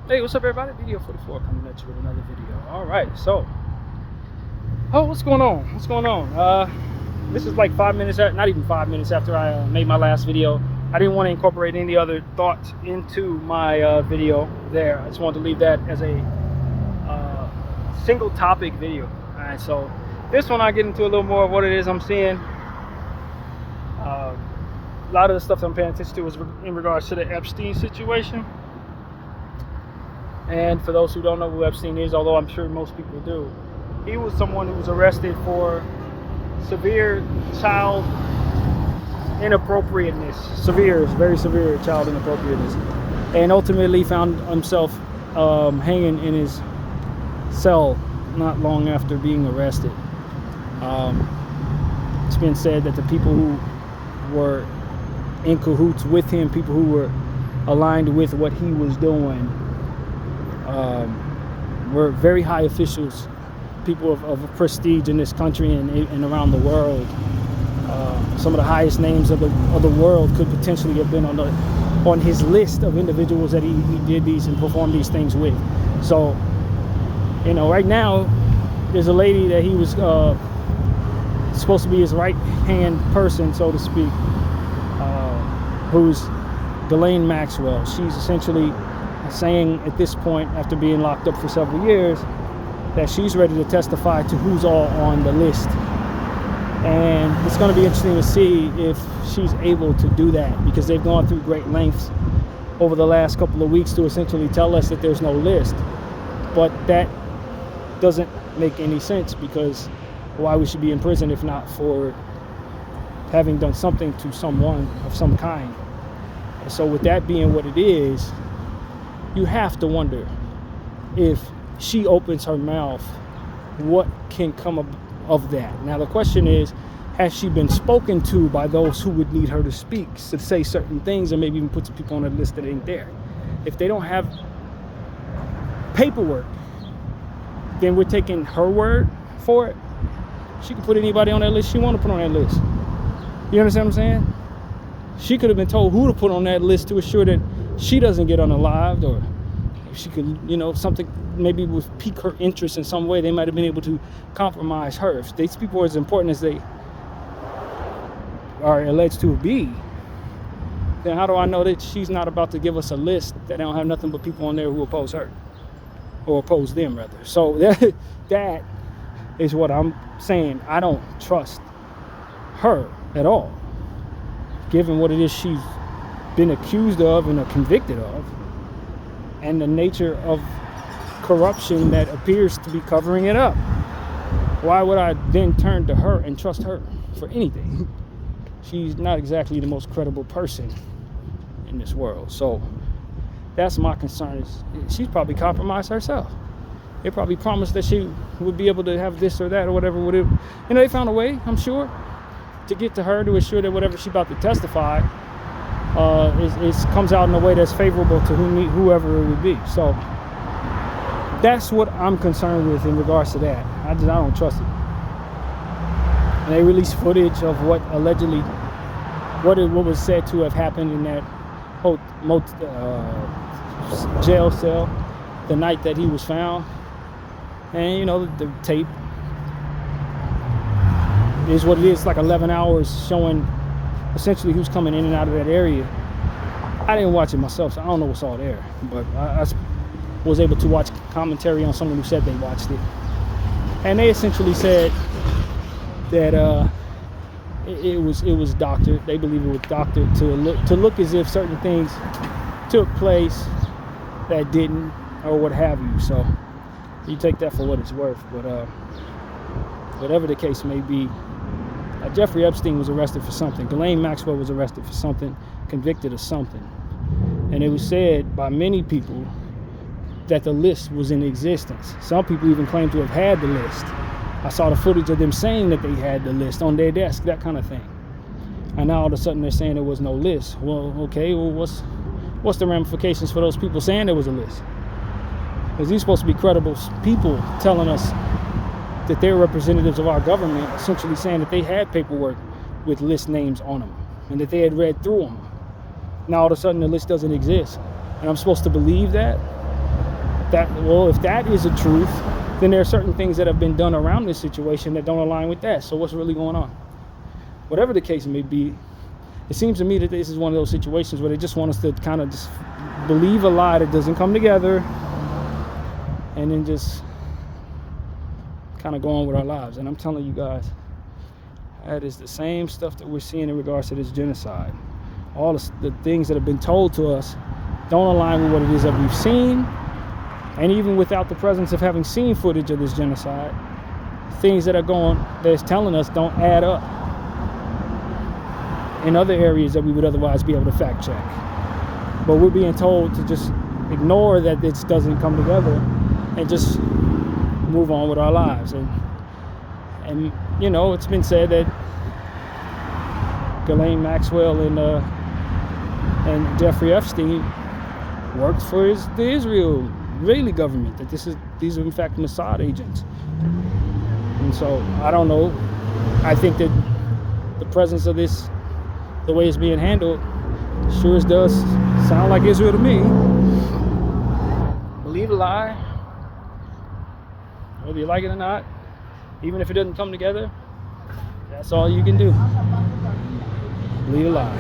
Hey, what's up, everybody? Bdf 44 coming at you with another video. All right, so, what's going on? This is like 5 minutes, not even 5 minutes after I made my last video. I didn't want to incorporate any other thoughts into my video there. I just wanted to leave that as a single topic video. All right, so this one I get into a little more of what it is I'm seeing. A lot of the stuff I'm paying attention to is in regards to the Epstein situation. And for those who don't know who Epstein is, although I'm sure most people do, he was someone who was arrested for severe child inappropriateness, very severe child inappropriateness, and ultimately found himself hanging in his cell not long after being arrested. It's been said that the people who were in cahoots with him, people who were aligned with what he was doing, were very high officials, people of prestige in this country and around the world. Some of the highest names of the world could potentially have been on his list of individuals that he did these and performed these things with. So, you know, right now there's a lady that he was supposed to be his right-hand person, so to speak, who's Ghislaine Maxwell. She's essentially saying at this point, after being locked up for several years, that she's ready to testify to who's all on the list. And it's going to be interesting to see if she's able to do that, because they've gone through great lengths over the last couple of weeks to essentially tell us that there's no list. But that doesn't make any sense, because why we should be in prison if not for having done something to someone of some kind. And so with that being what it is, you have to wonder, if she opens her mouth, what can come of that? Now the question is, has she been spoken to by those who would need her to speak, to say certain things, or maybe even put some people on a list that ain't there? If they don't have paperwork, then we're taking her word for it. She can put anybody on that list she want to put on that list. You understand what I'm saying? She could have been told who to put on that list to assure that she doesn't get unalived, or if she could, you know, something maybe would pique her interest in some way, they might have been able to compromise her. If these people are as important as they are alleged to be, then how do I know that she's not about to give us a list that don't have nothing but people on there who oppose her, or oppose them rather? So that is what I'm saying. I don't trust her at all, given what it is she's been accused of and are convicted of, and the nature of corruption that appears to be covering it up. Why would I then turn to her and trust her for anything? She's not exactly the most credible person in this world. So that's my concern, is she's probably compromised herself. They probably promised that she would be able to have this or that or whatever. You know, they found a way, I'm sure, to get to her, to assure that whatever she's about to testify comes out in a way that's favorable to whoever it would be. So that's what I'm concerned with in regards to that. I don't trust it. And they released footage of what allegedly, what was said to have happened in that jail cell the night that he was found. And you know, the tape is what it is, like 11 hours showing essentially who's coming in and out of that area. I didn't watch it myself, so I don't know what's all there, but I was able to watch commentary on someone who said they watched it, and they essentially said that it was doctored. They believe it was doctored to look as if certain things took place that didn't, or what have you. So you take that for what it's worth. But whatever the case may be, Jeffrey Epstein was arrested for something. Ghislaine Maxwell was arrested for something, convicted of something. And it was said by many people that the list was in existence. Some people even claim to have had the list. I saw the footage of them saying that they had the list on their desk, that kind of thing. And now all of a sudden they're saying there was no list. Well, okay, well, what's the ramifications for those people saying there was a list? Because these supposed to be credible people telling us that they're representatives of our government, essentially saying that they had paperwork with list names on them and that they had read through them. Now all of a sudden the list doesn't exist, and I'm supposed to believe that? if that is the truth, then there are certain things that have been done around this situation that don't align with that. So what's really going on? Whatever the case may be, it seems to me that this is one of those situations where they just want us to kind of just believe a lie that doesn't come together, and then just kind of go on with our lives. And I'm telling you guys, that is the same stuff that we're seeing in regards to this genocide. All the things that have been told to us don't align with what it is that we've seen. And even without the presence of having seen footage of this genocide, things that it's telling us don't add up in other areas that we would otherwise be able to fact check. But we're being told to just ignore that this doesn't come together and just move on with our lives. And you know, it's been said that Ghislaine Maxwell and Jeffrey Epstein worked for the Israeli government, that these are in fact Mossad agents. And so I don't know, I think that the presence of this, the way it's being handled, sure as does sound like Israel to me. Believe a lie, whether you like it or not, even if it doesn't come together, that's all you can do. Believe a lie.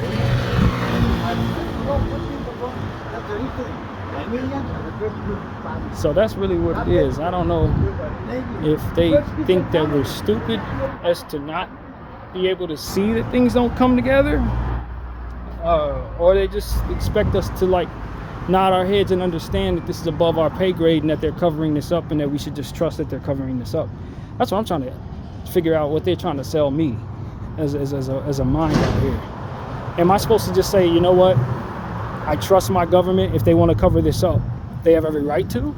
So that's really what it is. I don't know if they think that we're stupid as to not be able to see that things don't come together, or they just expect us to like nod our heads and understand that this is above our pay grade and that they're covering this up and that we should just trust that they're covering this up. That's what I'm trying to figure out, what they're trying to sell me as a mind out here. Am I supposed to just say, you know what, I trust my government if they want to cover this up? They have every right to?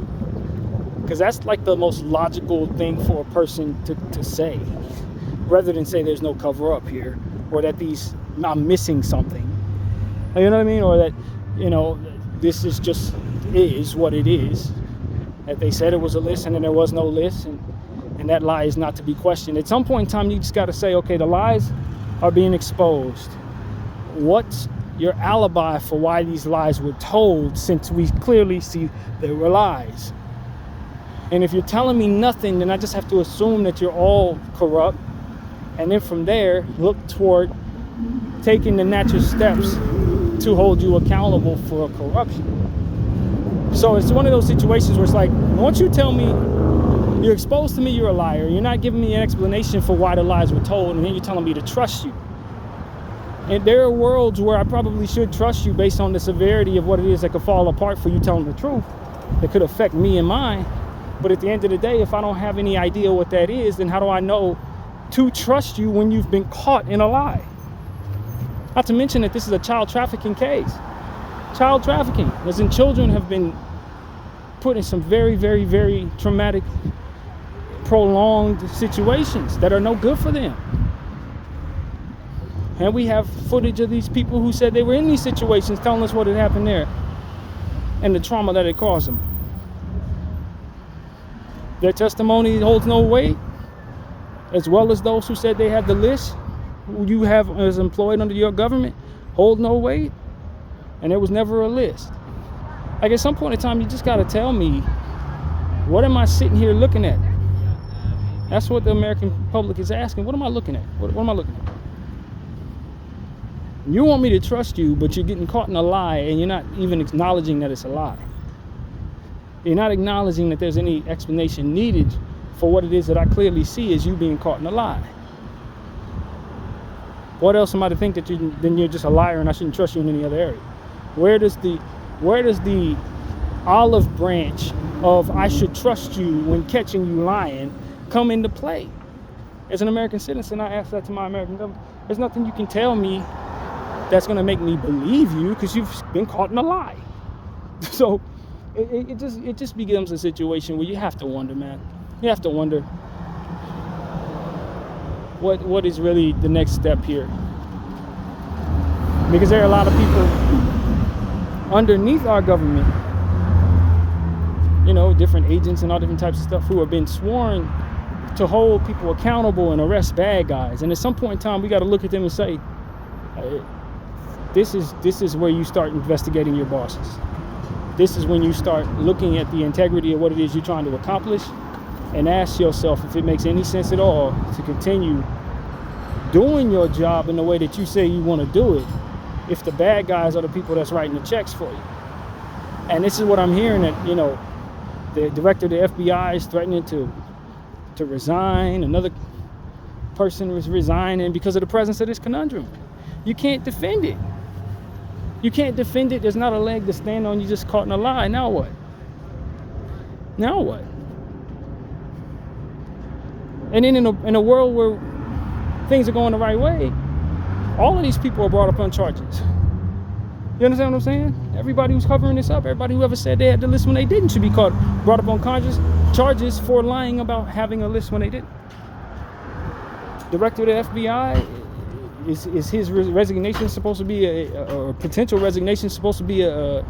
Because that's like the most logical thing for a person to say, rather than say there's no cover up here, or that I'm missing something. You know what I mean? Or that, you know, this is just is what it is. That they said it was a list and then there was no list, and that lie is not to be questioned. At some point in time, you just got to say, okay, the lies are being exposed. What's your alibi for why these lies were told, since we clearly see they were lies? And if you're telling me nothing, then I just have to assume that you're all corrupt, and then from there look toward taking the natural steps to hold you accountable for corruption. So it's one of those situations where it's like, once you tell me, you're exposed to me, you're a liar, you're not giving me an explanation for why the lies were told, and then you're telling me to trust you. And there are worlds where I probably should trust you based on the severity of what it is that could fall apart for you telling the truth, that could affect me and mine. But at the end of the day, if I don't have any idea what that is, then how do I know to trust you when you've been caught in a lie? Not to mention that this is a child trafficking case. Child trafficking, as in children have been put in some very, very, very traumatic, prolonged situations that are no good for them. And we have footage of these people who said they were in these situations telling us what had happened there and the trauma that it caused them. Their testimony holds no weight, as well as those who said they had the list, who you have as employed under your government, hold no weight, and there was never a list. Like, at some point in time, you just got to tell me, what am I sitting here looking at? That's what the American public is asking. What am I looking at? What am I looking at? You want me to trust you, but you're getting caught in a lie, and you're not even acknowledging that it's a lie. You're not acknowledging that there's any explanation needed for what it is that I clearly see as you being caught in a lie. What else am I to think that then you're just a liar and I shouldn't trust you in any other area? Where does the olive branch of I should trust you when catching you lying come into play? As an American citizen, I ask that to my American government. There's nothing you can tell me that's going to make me believe you, because you've been caught in a lie. So it just becomes a situation where you have to wonder, man. You have to wonder what is really the next step here, because there are a lot of people underneath our government, you know, different agents and all different types of stuff, who have been sworn to hold people accountable and arrest bad guys. And at some point in time, we got to look at them and say, this is where you start investigating your bosses. this is when you start looking at the integrity of what it is you're trying to accomplish and ask yourself if it makes any sense at all to continue doing your job in the way that you say you want to do it if the bad guys are the people that's writing the checks for you. And this is what I'm hearing, that, you know, the director of the FBI is threatening to resign. Another person was resigning because of the presence of this conundrum. You can't defend it. You can't defend it. There's not a leg to stand on. You just caught in a lie. Now what? Now what? And then in a world where things are going the right way, all of these people are brought up on charges. You understand what I'm saying? Everybody who's covering this up, everybody who ever said they had the list when they didn't should be brought up on charges for lying about having a list when they didn't. Director of the FBI, is his resignation supposed to be a potential resignation supposed to be a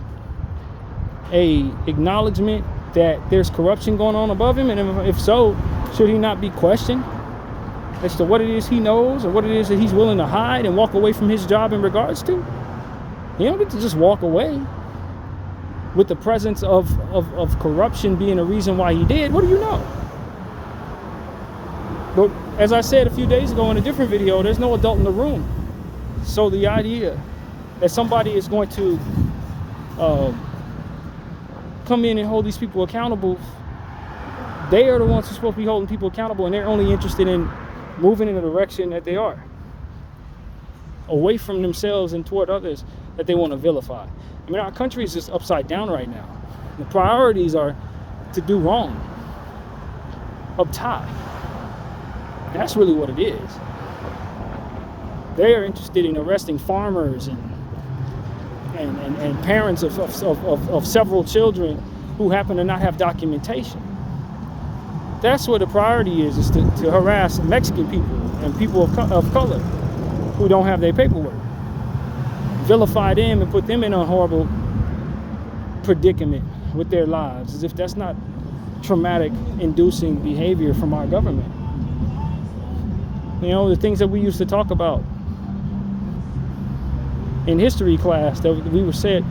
acknowledgement that there's corruption going on above him? And if so, should he not be questioned as to what it is he knows or what it is that he's willing to hide and walk away from his job in regards to? You don't get to just walk away with the presence of corruption being a reason why he did. What do you know? But as I said a few days ago in a different video, there's no adult in the room. So the idea that somebody is going to come in and hold these people accountable, they are the ones who are supposed to be holding people accountable, and they're only interested in moving in the direction that they are, away from themselves and toward others that they want to vilify. I mean, our country is just upside down right now. The priorities are to do wrong up top. That's really what it is. They are interested in arresting farmers and parents of several children who happen to not have documentation. That's what the priority is to harass Mexican people and people of color who don't have their paperwork. Vilify them and put them in a horrible predicament with their lives, as if that's not traumatic inducing behavior from our government. You know, the things that we used to talk about in history class that we were said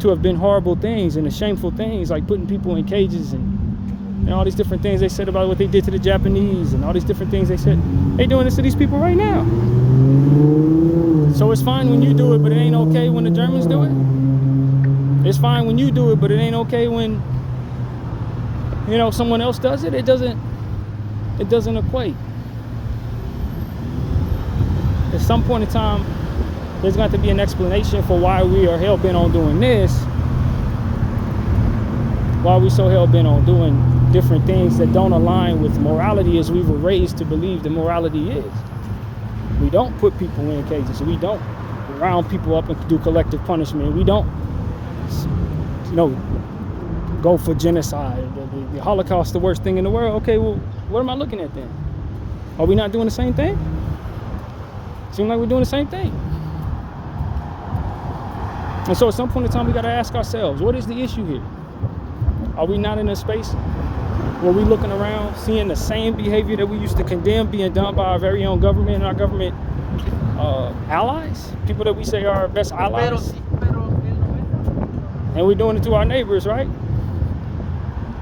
to have been horrible things and the shameful things, like putting people in cages and all these different things they said about what they did to the Japanese and all these different things they said. They doing this to these people right now. So it's fine when you do it, but it ain't okay when the Germans do it. It's fine when you do it, but it ain't okay when, you know, someone else does it. It doesn't equate. At some point in time, there's got to be an explanation for why we are hell-bent on doing this, why we so hell-bent on doing different things that don't align with morality as we were raised to believe that morality is. We don't put people in cages. We don't round people up and do collective punishment. We don't, you know, go for genocide. The Holocaust, the worst thing in the world. Okay, well, what am I looking at then? Are we not doing the same thing? Seems like we're doing the same thing. And so at some point in time, we got to ask ourselves, what is the issue here? Are we not in a space where we're looking around, seeing the same behavior that we used to condemn being done by our very own government and our government allies? People that we say are our best allies. And we're doing it to our neighbors, right?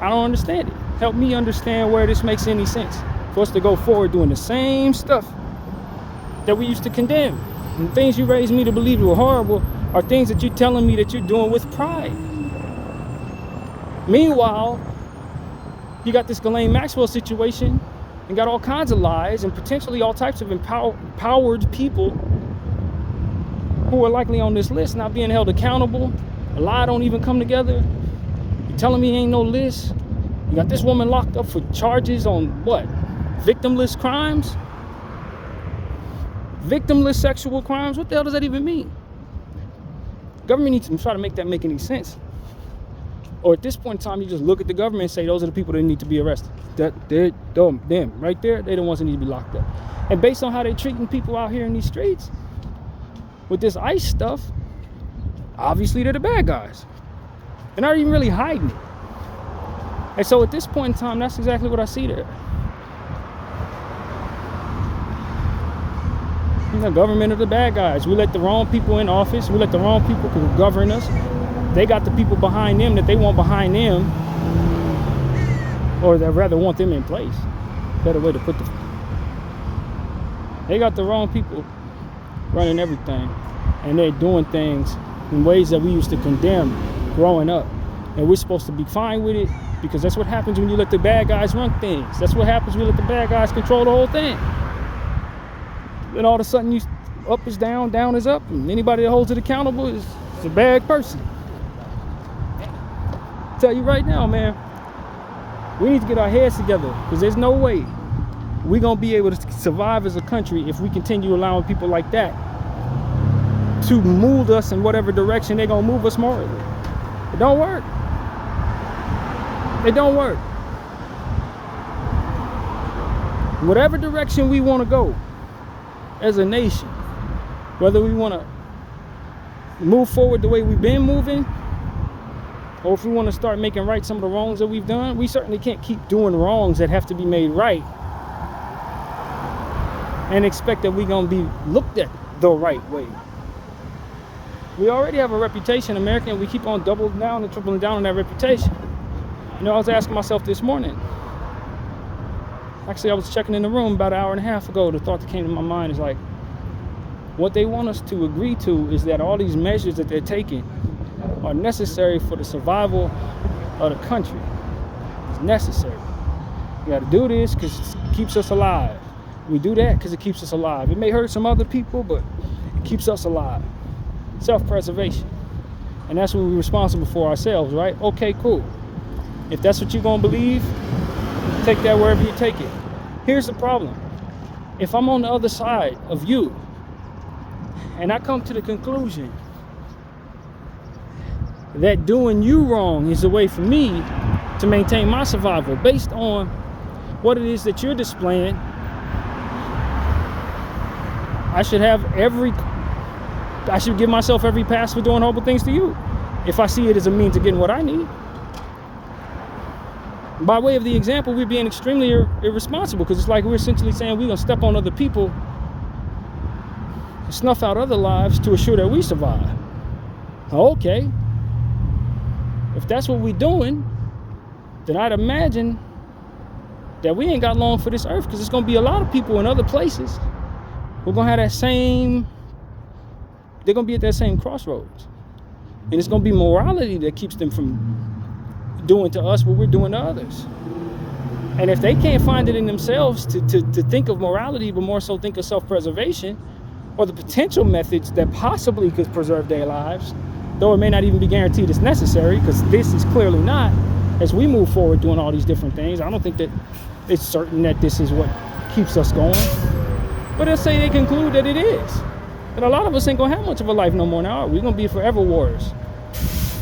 I don't understand it. Help me understand where this makes any sense for us to go forward doing the same stuff that we used to condemn. And the things you raised me to believe were horrible are things that you're telling me that you're doing with pride. Meanwhile, you got this Ghislaine Maxwell situation and got all kinds of lies and potentially all types of empowered people who are likely on this list not being held accountable. A lie don't even come together. You're telling me ain't no list. You got this woman locked up for charges on what? Victimless crimes? Victimless sexual crimes? What the hell does that even mean? Government needs to try to make that make any sense. Or at this point in time, you just look at the government and say, those are the people that need to be arrested. They're them right there. They're the ones that need to be locked up. And based on how they're treating people out here in these streets with this ICE stuff, obviously they're the bad guys. They're not even really hiding it. And so at this point in time, that's exactly what I see there. The government are the bad guys. We let the wrong people in office. We let the wrong people govern us. they got the people behind them that they want behind them, or they rather want them in place. Better way to put the. They got the wrong people running everything, and they're doing things in ways that we used to condemn growing up, and we're supposed to be fine with it because that's what happens when you let the bad guys run things. That's what happens when you let the bad guys control the whole thing. Then all of a sudden, up is down, down is up, and anybody that holds it accountable is a bad person. I tell you right now, man, we need to get our heads together because there's no way we're going to be able to survive as a country if we continue allowing people like that to mold us in whatever direction they're going to move us morally. It don't work. It don't work. Whatever direction we want to go as a nation, whether we want to move forward the way we've been moving, or if we want to start making right some of the wrongs that we've done, we certainly can't keep doing wrongs that have to be made right and expect that we're going to be looked at the right way. We already have a reputation in America, and we keep on doubling down and tripling down on that reputation. You know, I was asking myself this morning. Actually, I was checking in the room about an hour and a half ago. The thought that came to my mind is like, what they want us to agree to is that all these measures that they're taking are necessary for the survival of the country. It's necessary. You got to do this because it keeps us alive. We do that because it keeps us alive. It may hurt some other people, but it keeps us alive. Self-preservation. And that's what we're responsible for ourselves, right? Okay, cool. If that's what you're going to believe, take that wherever you take it. Here's the problem. If I'm on the other side of you and I come to the conclusion that doing you wrong is a way for me to maintain my survival based on what it is that you're displaying, I should give myself every pass for doing horrible things to you if I see it as a means of getting what I need. By way of the example, we're being extremely irresponsible because it's like we're essentially saying we're going to step on other people, snuff out other lives to assure that we survive. Okay. If that's what we're doing, then I'd imagine that we ain't got long for this earth because there's going to be a lot of people in other places who are going to have that same, they're going to be at that same crossroads. And it's going to be morality that keeps them from doing to us what we're doing to others. And if they can't find it in themselves to think of morality, but more so think of self-preservation or the potential methods that possibly could preserve their lives, though it may not even be guaranteed it's necessary, because this is clearly not, as we move forward doing all these different things, I don't think that it's certain that this is what keeps us going. But let's say they conclude that it is. And a lot of us ain't gonna have much of a life no more now. We're gonna be forever warriors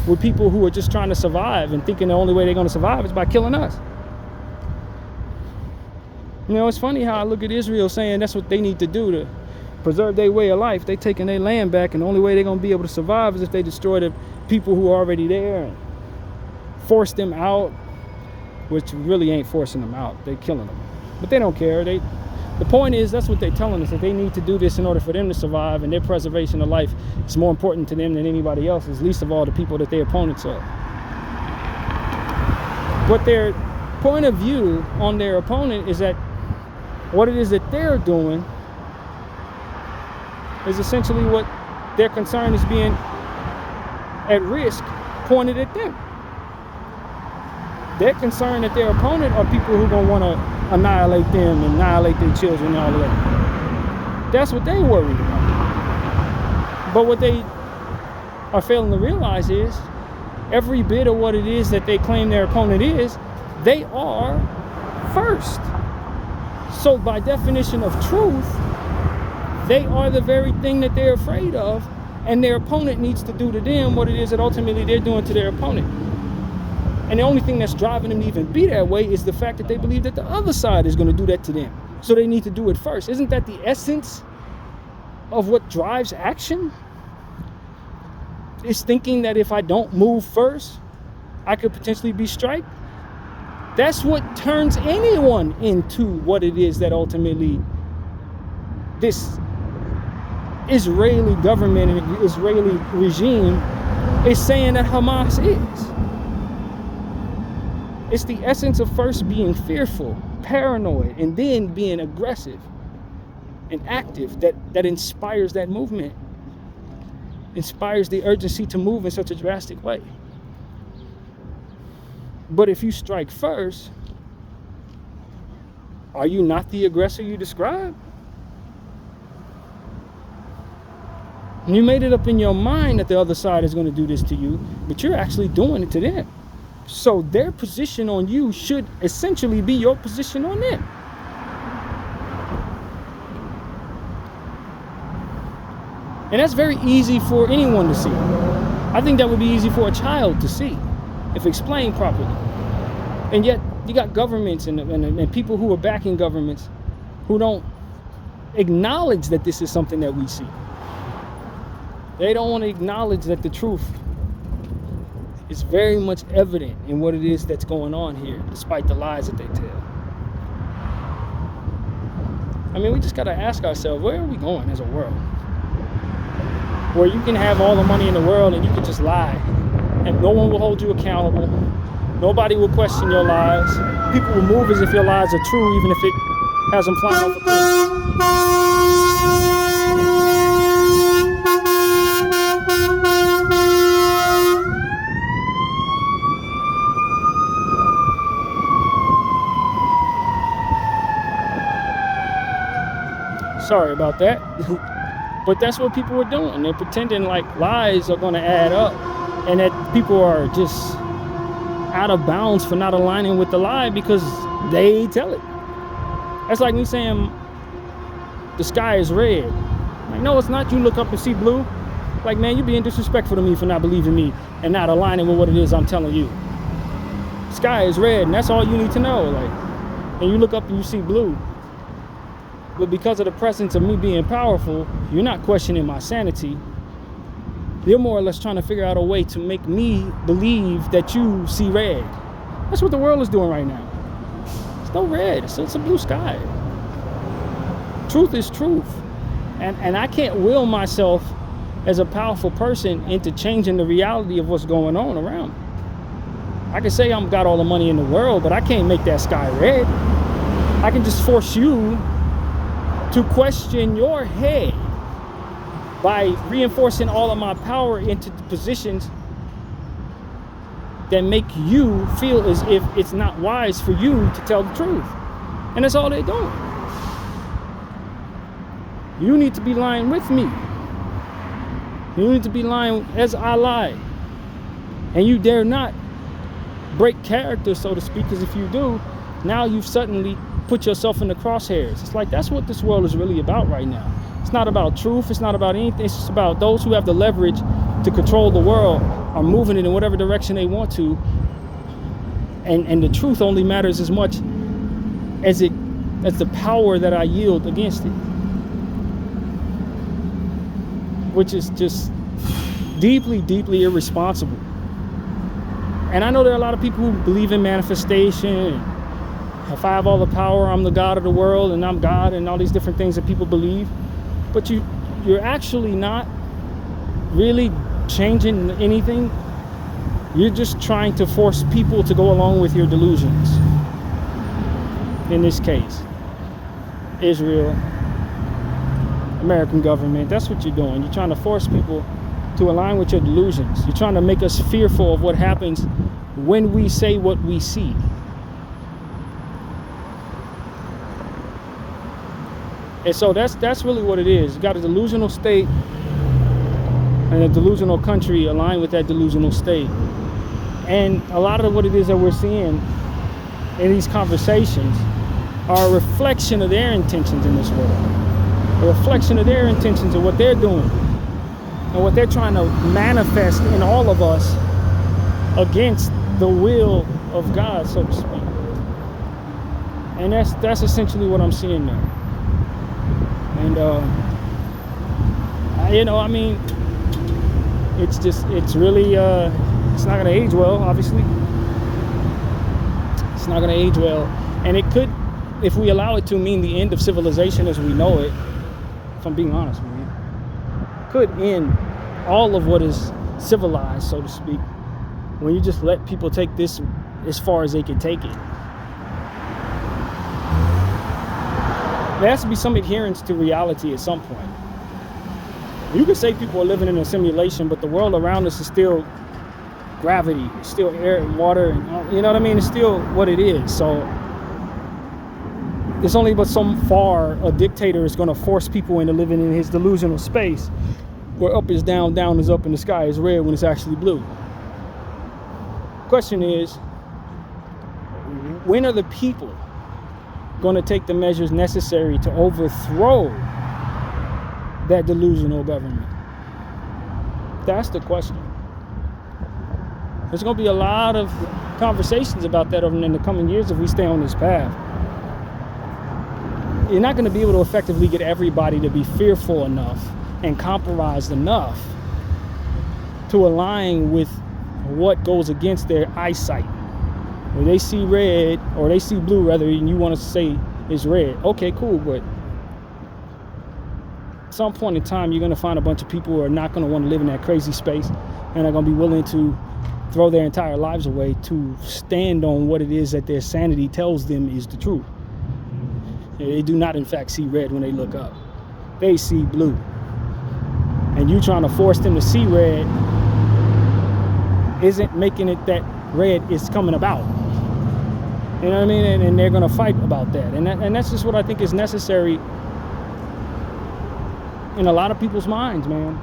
with people who are just trying to survive and thinking the only way they're gonna survive is by killing us. You know, it's funny how I look at Israel saying that's what they need to do to preserve their way of life. They taking their land back, and the only way they're gonna be able to survive is if they destroy the people who are already there and force them out, which really ain't forcing them out. They're killing them. But they don't care. The point is, that's what they're telling us, that they need to do this in order for them to survive, and their preservation of life is more important to them than anybody else's, least of all the people that they're opponents of. What their point of view on their opponent is that what it is that they're doing is essentially what their concern is being at risk pointed at them. They're concerned that their opponent are people who are going to want to annihilate them, annihilate their children and all of that. That's what they worried about. But what they are failing to realize is every bit of what it is that they claim their opponent is, they are first. So by definition of truth, they are the very thing that they're afraid of, and their opponent needs to do to them what it is that ultimately they're doing to their opponent. And the only thing that's driving them to even be that way is the fact that they believe that the other side is going to do that to them. So they need to do it first. Isn't that the essence of what drives action? It's thinking that if I don't move first, I could potentially be striked. That's what turns anyone into what it is that ultimately this Israeli government and Israeli regime is saying that Hamas is. It's the essence of first being fearful, paranoid, and then being aggressive and active that inspires that movement, inspires the urgency to move in such a drastic way. But if you strike first, are you not the aggressor you describe? You made it up in your mind that the other side is going to do this to you, but you're actually doing it to them. So their position on you should essentially be your position on them. And that's very easy for anyone to see. I think that would be easy for a child to see, if explained properly. And yet, you got governments and people who are backing governments who don't acknowledge that this is something that we see. They don't want to acknowledge that the truth is very much evident in what it is that's going on here, despite the lies that they tell. I mean, we just got to ask ourselves, where are we going as a world? Where you can have all the money in the world and you can just lie, and no one will hold you accountable. Nobody will question your lies. People will move as if your lies are true, even if it has them flying off a cliff. Sorry about that. But that's what people are doing. They're pretending like lies are going to add up and that people are just out of bounds for not aligning with the lie because they tell it. That's like me saying the sky is red. Like, no, it's not. You look up and see blue. Like, man, you're being disrespectful to me for not believing me and not aligning with what it is I'm telling you. The sky is red, and that's all you need to know. Like, and you look up and you see blue. But because of the presence of me being powerful, you're not questioning my sanity. You're more or less trying to figure out a way to make me believe that you see red. That's what the world is doing right now. It's no red, it's a blue sky. Truth is truth. And I can't will myself as a powerful person into changing the reality of what's going on around me. I can say I've got all the money in the world, but I can't make that sky red. I can just force you to question your head by reinforcing all of my power into the positions that make you feel as if it's not wise for you to tell the truth. And that's all they're doing. You need to be lying with me. You need to be lying as I lie. And you dare not break character, so to speak, because if you do, now you've suddenly put yourself in the crosshairs. It's like that's what this world is really about right now. It's not about truth. It's not about anything. It's just about those who have the leverage to control the world are moving it in whatever direction they want to. And the truth only matters as much as the power that I yield against it. Which is just deeply, deeply irresponsible. And I know there are a lot of people who believe in manifestation. If I have all the power, I'm the God of the world, and I'm God, and all these different things that people believe. But you're actually not really changing anything. You're just trying to force people to go along with your delusions. In this case, Israel, American government, that's what you're doing. You're trying to force people to align with your delusions. You're trying to make us fearful of what happens when we say what we see. And so that's really what it is. You got a delusional state and a delusional country aligned with that delusional state. And a lot of what it is that we're seeing in these conversations are a reflection of their intentions in this world. A reflection of their intentions of what they're doing and what they're trying to manifest in all of us against the will of God, so to speak. And that's essentially what I'm seeing there. And I mean, it's really it's not gonna age well, obviously. It's not gonna age well, and it could, if we allow it to, mean the end of civilization as we know it. If I'm being honest with you, could end all of what is civilized, so to speak, when you just let people take this as far as they can take it. There has to be some adherence to reality at some point. You can say people are living in a simulation, but the world around us is still gravity, it's still air and water, and you know what I mean? It's still what it is. So it's only but so far a dictator is going to force people into living in his delusional space where up is down, down is up, and the sky is red when it's actually blue. Question is, when are the people going to take the measures necessary to overthrow that delusional government? That's the question. There's going to be a lot of conversations about that over in the coming years if we stay on this path. You're not going to be able to effectively get everybody to be fearful enough and compromised enough to align with what goes against their eyesight. When they see red, or they see blue rather, and you want to say it's red, okay, cool, but at some point in time, you're going to find a bunch of people who are not going to want to live in that crazy space and are going to be willing to throw their entire lives away to stand on what it is that their sanity tells them is the truth. They do not, in fact, see red when they look up. They see blue. And you trying to force them to see red isn't making it that red is coming about. You know what I mean? And they're going to fight about that. And that's just what I think is necessary in a lot of people's minds, man.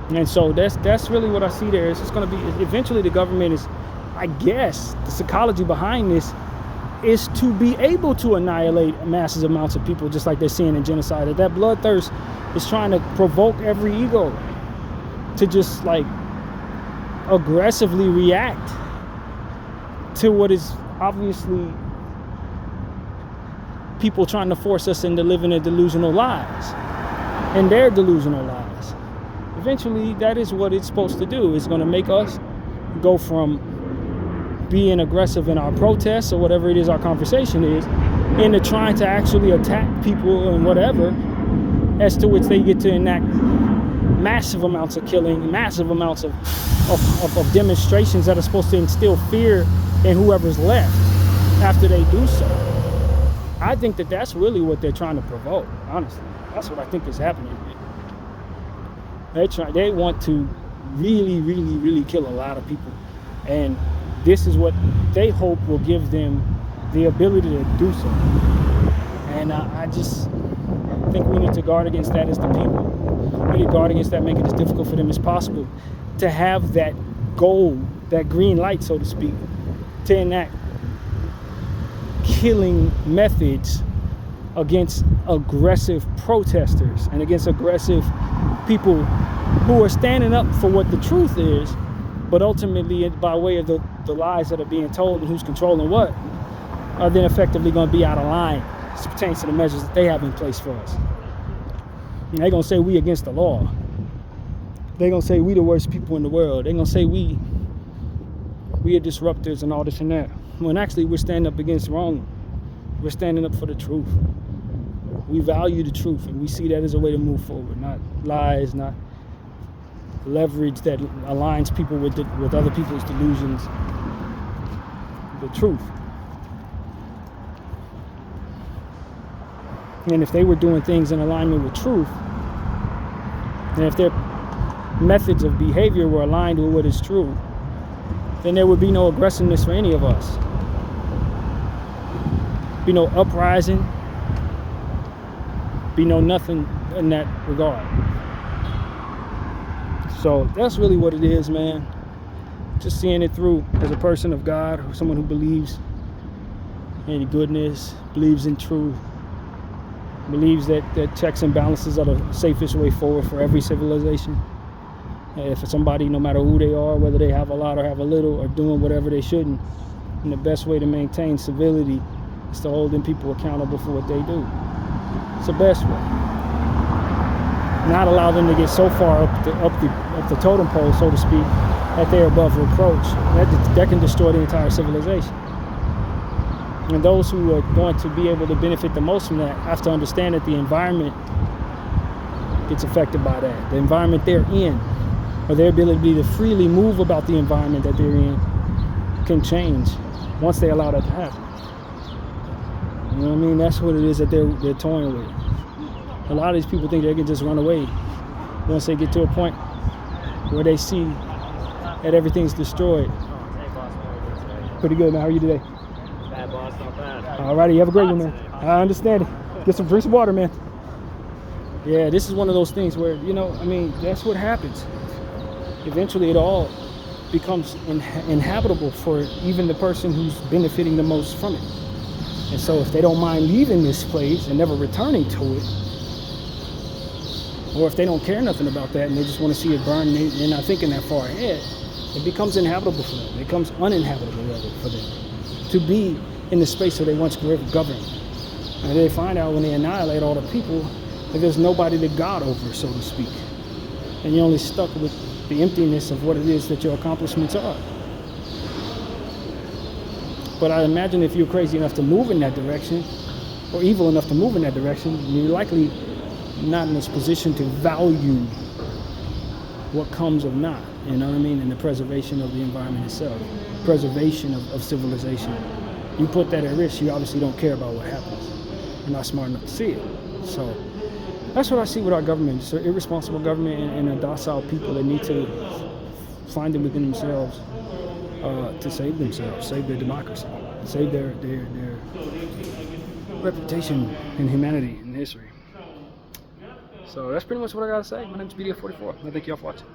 And so that's really what I see there. It's just going to be, eventually the government is, I guess, the psychology behind this is to be able to annihilate massive amounts of people, just like they're seeing in genocide. That bloodthirst is trying to provoke every ego to just like aggressively react to what is obviously people trying to force us into living their delusional lives and their delusional lives. Eventually, that is what it's supposed to do. It's going to make us go from being aggressive in our protests or whatever it is our conversation is into trying to actually attack people and whatever, as to which they get to enact massive amounts of killing, massive amounts of demonstrations that are supposed to instill fear in whoever's left after they do so. I think that that's really what they're trying to provoke, honestly. That's what I think is happening. They want to really, really, really kill a lot of people. And this is what they hope will give them the ability to do so. And I just think we need to guard against that as the people. We need to guard against that, make it as difficult for them as possible to have that goal, that green light, so to speak, to enact killing methods against aggressive protesters and against aggressive people who are standing up for what the truth is, but ultimately by way of the lies that are being told and who's controlling what, are then effectively going to be out of line as it pertains to the measures that they have in place for us. And they're going to say we against the law. They're going to say we the worst people in the world. They're going to say we are disruptors and all this and that. When actually we're standing up against wrong. We're standing up for the truth. We value the truth, and we see that as a way to move forward, not lies, not leverage that aligns people with other people's delusions. The truth. And if they were doing things in alignment with truth, and if their methods of behavior were aligned with what is true, then there would be no aggressiveness for any of us. Be no uprising, be no nothing in that regard. So that's really what it is, man. Just seeing it through as a person of God, or someone who believes in goodness, believes in truth, believes that checks and balances are the safest way forward for every civilization. And for somebody, no matter who they are, whether they have a lot or have a little, or doing whatever they shouldn't, and the best way to maintain civility is to hold them people accountable for what they do. It's the best way. Not allow them to get so far up the totem pole, so to speak, that they're above reproach. That can destroy the entire civilization. And those who are going to be able to benefit the most from that have to understand that the environment gets affected by that. The environment they're in, or their ability to freely move about the environment that they're in, can change once they allow that to happen. You know what I mean? That's what it is that they're toying with. A lot of these people think they can just run away once they get to a point where they see that everything's destroyed. Pretty good, man. How are you today? Bad, boss, not bad. Alrighty, you have a great one, man. I understand it. Drink some water, man. Yeah, this is one of those things where, you know, I mean, that's what happens. Eventually it all becomes inhabitable for even the person who's benefiting the most from it. And so if they don't mind leaving this place and never returning to it, or if they don't care nothing about that and they just want to see it burn and they're not thinking that far ahead, it becomes inhabitable for them. It becomes uninhabitable, rather, for them to be in the space where they once governed. And they find out when they annihilate all the people that there's nobody to God over, so to speak. And you're only stuck with the emptiness of what it is that your accomplishments are. But I imagine if you're crazy enough to move in that direction, or evil enough to move in that direction, you're likely not in this position to value what comes of not, you know what I mean, and the preservation of the environment itself, preservation of civilization. You put that at risk, you obviously don't care about what happens. You're not smart enough to see it. So that's what I see with our government. It's an irresponsible government and a docile people that need to find it within themselves to save themselves, save their democracy, save their reputation in humanity and history. So that's pretty much what I gotta say. My name is Bdf 44. I thank y'all for watching.